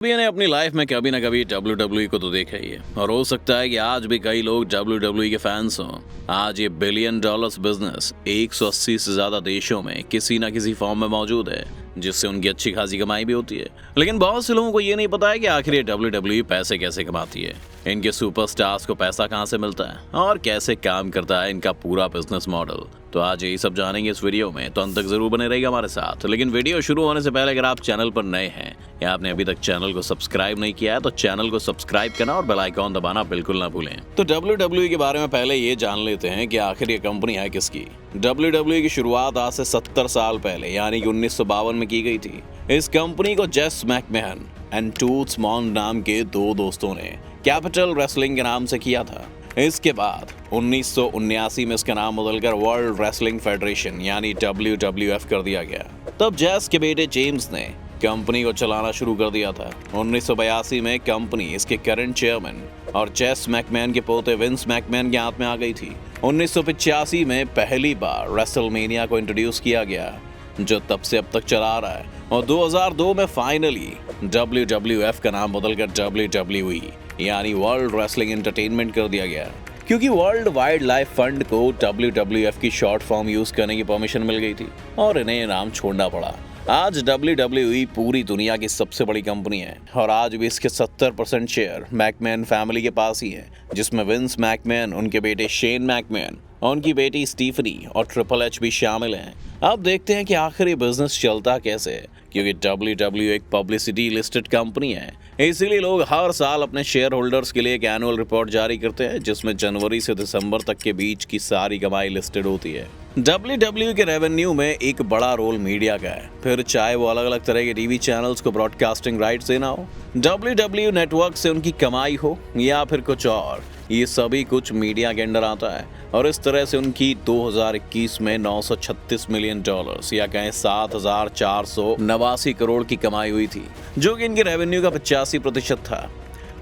भी ने अपनी लाइफ में कभी ना कभी WWE को तो देखा ही है और हो सकता है कि आज भी कई लोग WWE के फैंस हों। आज ये बिलियन डॉलर्स बिजनेस 180 से ज्यादा देशों में किसी ना किसी फॉर्म में मौजूद है, जिससे उनकी अच्छी खासी कमाई भी होती है। लेकिन बहुत से लोगों को ये नहीं पता है कि आखिर ये WWE पैसे कैसे कमाती है, इनके सुपरस्टार्स को पैसा कहां से मिलता है और कैसे काम करता है इनका पूरा बिजनेस मॉडल। तो आज यही सब जानेंगे इस वीडियो में, तो अंत तक जरूर बने रहिएगा हमारे साथ। लेकिन वीडियो शुरू होने से पहले अगर आप चैनल पर नए हैं या आपने अभी तक चैनल को सब्सक्राइब नहीं किया है तो चैनल को सब्सक्राइब करना और बेल आइकॉन दबाना बिल्कुल ना भूलें। तो WWE के बारे में पहले ये जान लेते हैं कि आखिर ये कंपनी है किसकी। WWE की शुरुआत आज से 70 साल पहले यानी कि 1952 में की गई थी। इस कंपनी को जेस मैकमैन एंड टूट्स मॉन्ड नाम के दो दोस्तों ने कैपिटल रेसलिंग के नाम से किया था। इसके बाद 1979 में इसका नाम बदलकर वर्ल्ड रेसलिंग फेडरेशन यानी WWF कर दिया गया। तब जेस के बेटे जेम्स ने कंपनी को चलाना शुरू कर दिया था। 1982 में कंपनी इसके करंट चेयरमैन और जेस मैकमैन के पोते विंस मैकमैन के हाथ में आ गई थी। 1985 में पहली बार रेसलमेनिया को इंट्रोड्यूस किया गया, जो तब से अब तक चला आ रहा है। और 2002 में फाइनली WWF का नाम बदलकर WWE यानी वर्ल्ड रेसलिंग एंटरटेनमेंट कर दिया गया, क्योंकि वर्ल्ड वाइड लाइफ फंड को WWF की शॉर्ट फॉर्म यूज करने की परमिशन मिल गई थी और इन्हें नाम छोड़ना पड़ा। आज WWE पूरी दुनिया की सबसे बड़ी कंपनी है और आज भी इसके 70% शेयर मैकमैन फैमिली के पास ही है, जिसमें विंस मैकमैन, उनके बेटे शेन मैकमैन और उनकी बेटी स्टीफनी और ट्रिपल एच भी शामिल हैं। अब देखते हैं कि आखिर ये बिजनेस चलता कैसे है, क्योंकि WWE एक पब्लिसिटी लिस्टेड कंपनी है, इसीलिए लोग हर साल अपने शेयर होल्डर्स के लिए एक एनुअल रिपोर्ट जारी करते हैं, जिसमें जनवरी से दिसंबर तक के बीच की सारी कमाई लिस्टेड होती है। WWE के रेवेन्यू में एक बड़ा रोल मीडिया का है, फिर चाहे वो अलग अलग तरह के टीवी चैनल्स को ब्रॉडकास्टिंग राइट्स देना हो, WWE नेटवर्क से उनकी कमाई हो या फिर कुछ और, ये सभी कुछ मीडिया के अंडर आता है। और इस तरह से उनकी 2021 में 936 मिलियन डॉलर्स या कहें 7,489 करोड़ की कमाई हुई थी, जो कि इनके रेवेन्यू का 85% था।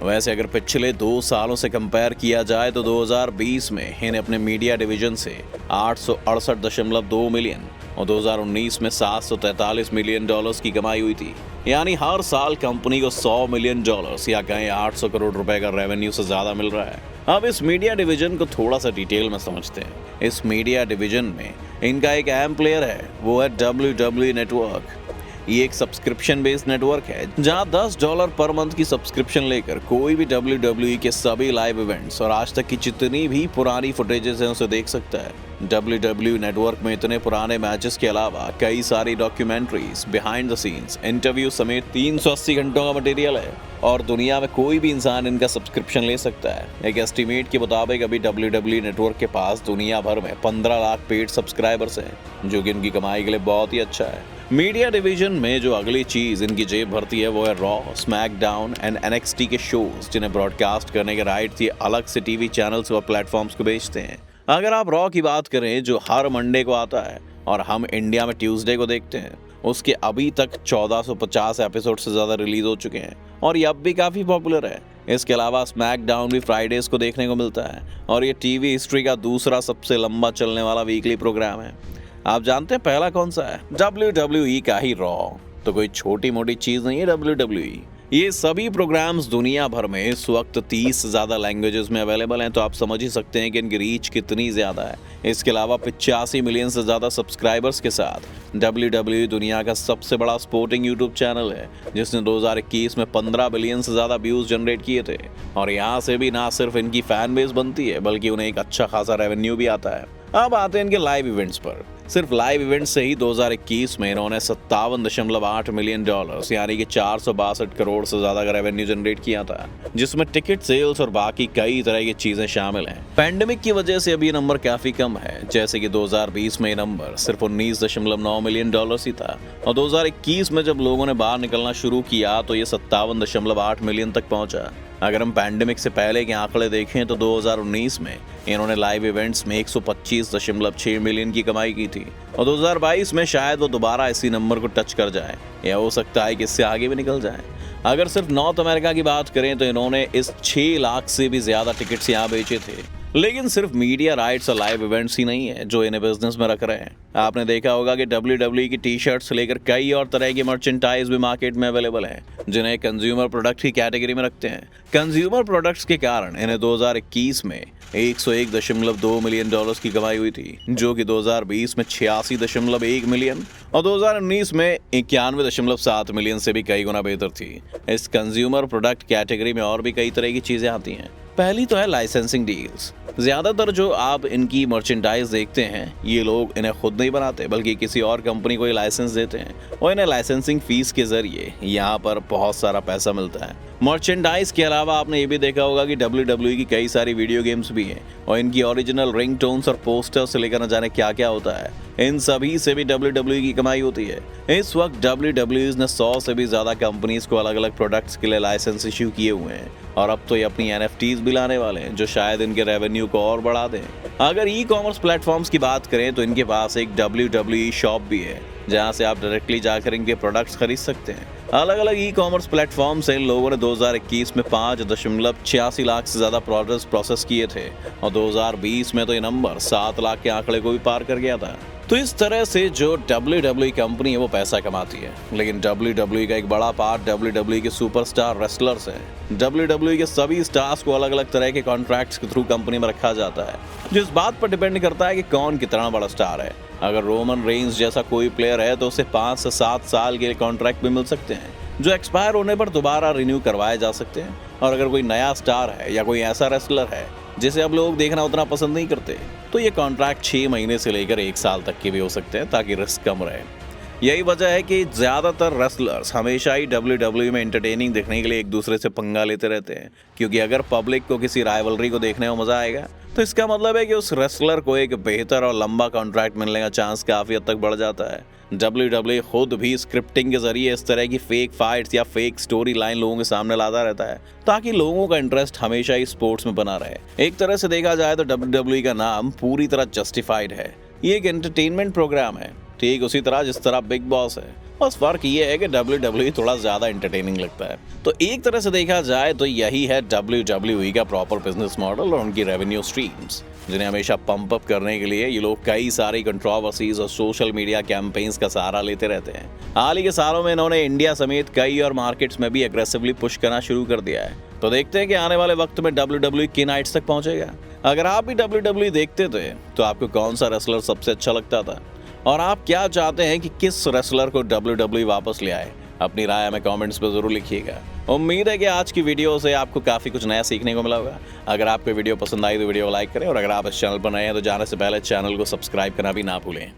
वैसे अगर पिछले 2 सालों से कंपेयर किया जाए तो 2020 में इन्हें अपने मीडिया डिवीजन से 868.2 मिलियन और 2019 में 743 मिलियन डॉलर्स की कमाई हुई थी। यानी हर साल कंपनी को 100 मिलियन डॉलर्स या कहें 800 करोड़ रुपए का रेवेन्यू से ज्यादा मिल रहा है। अब इस मीडिया डिवीजन को थोड़ा सा डिटेल में समझते हैं। इस मीडिया डिवीजन में इनका एक अहम प्लेयर है, वो है WWE नेटवर्क। ये एक सब्सक्रिप्शन बेस्ड नेटवर्क है जहां $10 पर मंथ की सब्सक्रिप्शन लेकर कोई भी WWE के सभी लाइव इवेंट्स और आज तक की जितनी भी पुरानी फुटेजेस हैं उसे देख सकता है। WWE नेटवर्क में इतने पुराने मैचेस के अलावा कई सारी documentaries, behind the scenes, interview समेत 380 घंटों का मटेरियल है और दुनिया में कोई भी इंसान इनका सब्सक्रिप्शन ले सकता है। एक एस्टीमेट के मुताबिक अभी WWE नेटवर्क के पास दुनिया भर में 15 लाख पेड सब्सक्राइबर्स हैं, जो कि इनकी कमाई के लिए बहुत ही अच्छा है। मीडिया डिवीजन में जो अगली चीज इनकी जेब भरती है वो है रॉ, स्मैकडाउन एंड NXT के शोज, जिन्हें ब्रॉडकास्ट करने के राइट ये अलग से टीवी चैनल्स व प्लेटफॉर्म्स को बेचते हैं। अगर आप रॉ की बात करें जो हर मंडे को आता है और हम इंडिया में ट्यूसडे को देखते हैं, उसके अभी तक 1450 एपिसोड से ज्यादा रिलीज हो चुके हैं और ये अब भी काफी पॉपुलर है। इसके अलावा स्मैकडाउन भी फ्राइडेज को देखने को मिलता है और ये टीवी हिस्ट्री का दूसरा सबसे लंबा चलने वाला वीकली प्रोग्राम है। आप जानते हैं पहला कौन सा है? WWE का ही रॉ। तो कोई छोटी मोटी चीज नहीं है WWE। ये सभी प्रोग्राम्स दुनिया भर में इस वक्त 30 से ज्यादा लैंग्वेजेस में अवेलेबल हैं, तो आप समझ ही सकते हैं कि इनकी रीच कितनी ज्यादा है। इसके अलावा 85 मिलियन से ज्यादा सब्सक्राइबर्स के साथ WWE दुनिया का सबसे बड़ा स्पोर्टिंग यूट्यूब चैनल है, जिसने 2021 में 15 बिलियन से ज्यादा व्यूज जनरेट किए थे। और यहाँ से भी ना सिर्फ इनकी फैन बेस बनती है, बल्कि उन्हें एक अच्छा खासा रेवेन्यू भी आता है। अब आते हैं इनके लाइव इवेंट्स पर। सिर्फ लाइव इवेंट से ही 2021 में इन्होंने 57.8 मिलियन डॉलर्स यानी कि 462 करोड़ से ज्यादा का रेवेन्यू जनरेट किया था, जिसमें टिकट सेल्स और बाकी कई तरह की चीजें शामिल हैं। पैंडेमिक की वजह से अभी ये नंबर काफी कम है, जैसे कि 2020 में ये नंबर सिर्फ 19.9 मिलियन डॉलर्स ही था और 2021 में जब लोगों ने बाहर निकलना शुरू किया तो ये 57.8 मिलियन तक पहुंचा। अगर हम पैंडेमिक से पहले के आंकड़े देखें तो 2019 में इन्होंने लाइव इवेंट्स में 125.6 मिलियन की कमाई की थी और 2022 में शायद वो दोबारा इसी नंबर को टच कर जाए या हो सकता है कि इससे आगे भी निकल जाए। अगर सिर्फ नॉर्थ अमेरिका की बात करें तो इन्होंने इस 6 लाख से भी ज्यादा टिकट्स यहाँ बेचे थे लेकिन सिर्फ मीडिया राइट्स और लाइव इवेंट्स ही नहीं है जो इन्हें बिजनेस में रख रहे हैं। आपने देखा होगा कि WWE की टी शर्ट्स लेकर कई और तरह की मर्चेंटाइज भी मार्केट में अवेलेबल हैं, जिन्हें कंज्यूमर प्रोडक्ट की कैटेगरी में रखते हैं। कंज्यूमर प्रोडक्ट्स के कारण इन्हें 2021 में 101.2 मिलियन डॉलर्स की कमाई हुई थी, जो कि 2020 में 86.1 मिलियन और 2019 में 91.7 मिलियन से भी कई गुना बेहतर थी। इस कंज्यूमर प्रोडक्ट कैटेगरी में और भी कई तरह की चीजें आती हैं। पहली तो है लाइसेंसिंग डील्स। ज्यादातर जो आप इनकी मर्चेंडाइज देखते हैं, ये लोग इन्हें खुद नहीं बनाते बल्कि किसी और कंपनी को ये लाइसेंस देते हैं और इन्हें लाइसेंसिंग फीस के जरिए यहाँ पर बहुत सारा पैसा मिलता है। मर्चेंडाइज के अलावा आपने ये भी देखा होगा कि WWE की कई सारी वीडियो गेम्स भी हैं और इनकी ओरिजिनल रिंगटोन्स और पोस्टर्स से लेकर न जाने क्या क्या होता है, इन सभी से भी WWE की कमाई होती है। इस वक्त WWE ने 100 से भी ज्यादा कंपनीज को अलग अलग प्रोडक्ट्स के लिए लाइसेंस इश्यू किए हुए हैं और अब तो ये अपनी NFTs भी लाने वाले हैं, जो शायद इनके रेवेन्यू को और बढ़ा दें। अगर ई-कॉमर्स प्लेटफॉर्म्स की बात करें तो इनके पास एक WWE शॉप भी है, जहां से आप डायरेक्टली जाकर इनके प्रोडक्ट्स खरीद सकते हैं। अलग अलग ई-कॉमर्स प्लेटफॉर्म से इन लोगों ने 2021 में 5.86 लाख से ज्यादा प्रोडक्ट्स प्रोसेस किए थे और 2020 में तो ये नंबर 7 लाख के आंकड़े को भी पार कर गया था। तो इस तरह से जो WWE कंपनी है वो पैसा कमाती है, लेकिन WWE का एक बड़ा पार्ट WWE के सुपरस्टार रेसलर्स हैं। WWE के सभी स्टार्स को अलग अलग तरह के कॉन्ट्रैक्ट्स के थ्रू कंपनी में रखा जाता है, जो इस बात पर डिपेंड करता है कि कौन कितना बड़ा स्टार है। अगर रोमन रेंज जैसा कोई प्लेयर है तो उसे 5 से 7 साल के कॉन्ट्रैक्ट भी मिल सकते हैं, जो एक्सपायर होने पर दोबारा रिन्यू करवाए जा सकते हैं। और अगर कोई नया स्टार है या कोई ऐसा रेसलर है जिसे अब लोग देखना उतना पसंद नहीं करते, तो ये कॉन्ट्रैक्ट 6 महीने से लेकर 1 साल तक के भी हो सकते हैं, ताकि रिस्क कम रहे। यही वजह है कि ज्यादातर रेसलर्स हमेशा ही WWE में एंटरटेनिंग देखने के लिए एक दूसरे से पंगा लेते रहते हैं, क्योंकि अगर पब्लिक को किसी राइवलरी को देखने में मजा आएगा तो इसका मतलब है कि उस रेसलर को एक बेहतर और लंबा कॉन्ट्रैक्ट मिलने का चांस काफी हद तक बढ़ जाता है। WWE खुद भी स्क्रिप्टिंग के जरिए इस तरह की फेक फाइट्स या फेक स्टोरी लाइन लोगों के सामने लाता रहता है, ताकि लोगों का इंटरेस्ट हमेशा ही स्पोर्ट्स में बना रहे। एक तरह से देखा जाए तो WWE का नाम पूरी तरह जस्टिफाइड है। ये एक एंटरटेनमेंट प्रोग्राम है, ठीक उसी तरह जिस तरह बिग बॉस है। बस फर्क ये है कि WWE थोड़ा ज्यादा एंटरटेनिंग लगता है। तो एक तरह से देखा जाए तो यही है WWE का प्रॉपर बिजनेस मॉडल और उनकी रेवेन्यू स्ट्रीम्स, जिन्हें हमेशा पंप अप करने के लिए ये लोग कई सारी कंट्रोवर्सीज और सोशल मीडिया कैंपेन्स का सहारा लेते रहते हैं। हाल ही के सालों में इन्होंने इंडिया समेत कई और मार्केट्स में भी एग्रेसिवली पुश करना शुरू कर दिया है। तो देखते हैं कि आने वाले वक्त में WWE किन हाइट्स तक पहुंचेगा। अगर आप भी WWE देखते थे तो आपको कौन सा रेसलर सबसे अच्छा लगता था, और आप क्या चाहते हैं कि किस रेसलर को WWE वापस ले आए? अपनी राय हमें कमेंट्स में जरूर लिखिएगा। उम्मीद है कि आज की वीडियो से आपको काफी कुछ नया सीखने को मिला होगा। अगर आपको वीडियो पसंद आई तो वीडियो को लाइक करें, और अगर आप इस चैनल पर नए हैं तो जाने से पहले चैनल को सब्सक्राइब करना भी ना भूलें।